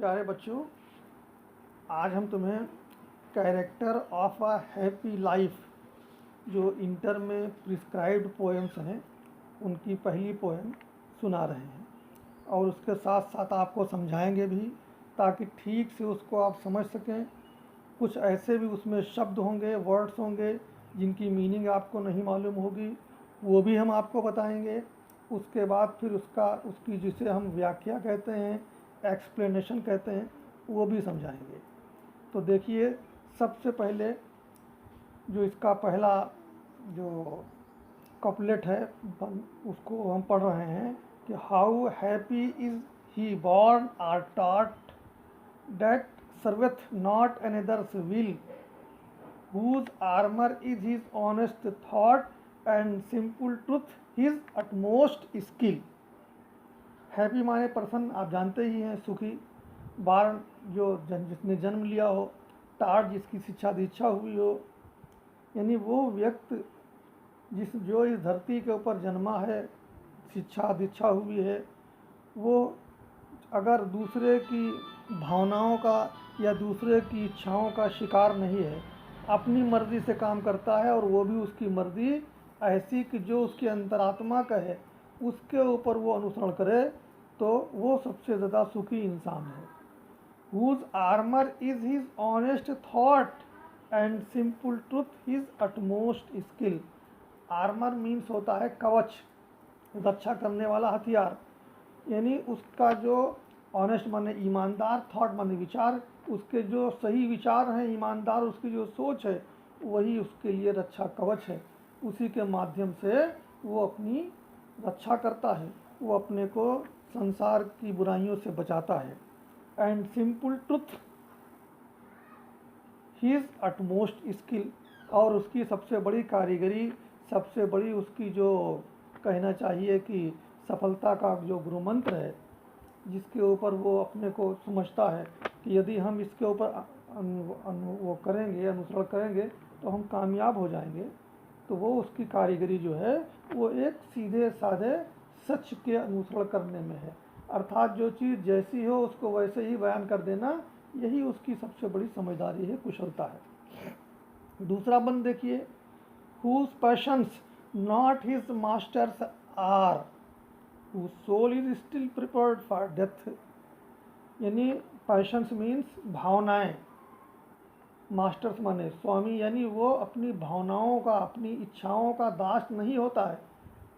प्यारे बच्चों, आज हम तुम्हें character of a happy life जो इंटर में प्रिस्क्राइब्ड पोएम्स हैं उनकी पहली पोएम सुना रहे हैं और उसके साथ साथ आपको समझाएंगे भी ताकि ठीक से उसको आप समझ सकें। कुछ ऐसे भी उसमें शब्द होंगे, वर्ड्स होंगे जिनकी मीनिंग आपको नहीं मालूम होगी, वो भी हम आपको बताएंगे। उसके बाद फिर उसकी जिसे हम व्याख्या कहते हैं, एक्सप्लेनेशन कहते हैं, वो भी समझाएंगे। तो देखिए, सबसे पहले जो इसका पहला जो कपलेट है उसको हम पढ़ रहे हैं कि how happy is he born or taught that serveth not another's will, whose armor is his honest thought and simple truth his utmost skill। Happy माने प्रसन्न, आप जानते ही हैं, सुखी। बार जो जिसने जन्म लिया हो, टाट जिसकी शिक्षा दीक्षा हुई हो, यानी वो व्यक्ति जो इस धरती के ऊपर जन्मा है, शिक्षा दीक्षा हुई है, वो अगर दूसरे की भावनाओं का या दूसरे की इच्छाओं का शिकार नहीं है, अपनी मर्ज़ी से काम करता है और वो भी उसकी मर्ज़ी ऐसी कि जो उसकी अंतरात्मा का है उसके ऊपर वो अनुसरण करे, तो वो सबसे ज़्यादा सुखी इंसान है। Whose armor is his honest thought and simple truth his utmost skill। Armour means होता है कवच, रक्षा करने वाला हथियार, यानी उसका जो ऑनेस्ट माने ईमानदार, थॉट माने विचार, उसके जो सही विचार हैं, ईमानदार उसकी जो सोच है, वही उसके लिए रक्षा कवच है। उसी के माध्यम से वो अपनी रक्षा करता है, वो अपने को संसार की बुराइयों से बचाता है। And simple truth his utmost skill, और उसकी सबसे बड़ी कारीगरी, सबसे बड़ी उसकी जो कहना चाहिए कि सफलता का जो गुरु मंत्र है, जिसके ऊपर वो अपने को समझता है कि यदि हम इसके ऊपर वो करेंगे, अनुसरण करेंगे तो हम कामयाब हो जाएंगे, तो वो उसकी कारीगरी जो है वो एक सीधे साधे सच के अनुसरण करने में है। अर्थात जो चीज़ जैसी हो उसको वैसे ही बयान कर देना, यही उसकी सबसे बड़ी समझदारी है, कुशलता है। दूसरा बंद देखिए, whose passions not his masters are, whose soul is still prepared for death। यानी पैशंस मीन्स भावनाएं, मास्टर्स माने स्वामी, यानी वो अपनी भावनाओं का, अपनी इच्छाओं का दास नहीं होता है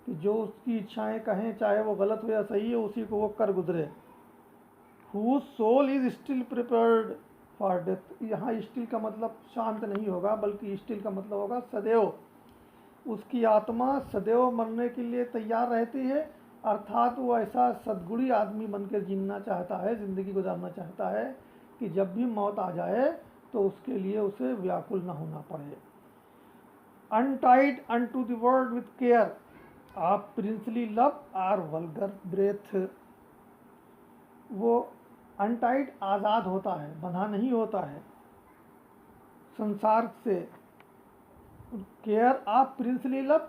कि जो उसकी इच्छाएं कहें, चाहे वो गलत हो या सही हो, उसी को वो कर गुजरे। whose soul is still prepared for death, यहाँ स्टिल का मतलब शांत नहीं होगा, बल्कि स्टिल का मतलब होगा सदैव। उसकी आत्मा सदैव मरने के लिए तैयार रहती है, अर्थात वो ऐसा सद्गुणी आदमी बनकर जीना चाहता है, ज़िंदगी गुजारना चाहता है कि जब भी मौत आ जाए तो उसके लिए उसे व्याकुल न होना पड़े। Untied unto the world with care, of princely love or vulgar breath. वो अनटाइड आज़ाद होता है, बंधा नहीं होता है संसार से। केयर ऑफ प्रिंसली लव,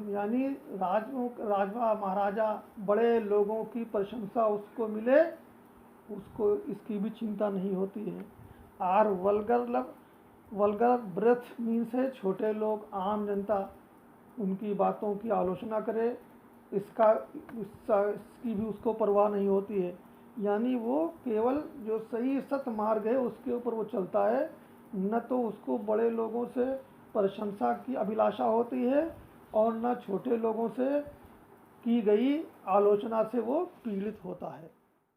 यानी राजवा महाराजा बड़े लोगों की प्रशंसा उसको मिले, उसको इसकी भी चिंता नहीं होती है। Or vulgar love, vulgar breath means है छोटे लोग, आम जनता उनकी बातों की आलोचना करे, इसकी भी उसको परवाह नहीं होती है। यानी वो केवल जो सही सत मार्ग है उसके ऊपर वो चलता है, न तो उसको बड़े लोगों से प्रशंसा की अभिलाषा होती है और न छोटे लोगों से की गई आलोचना से वो पीड़ित होता है।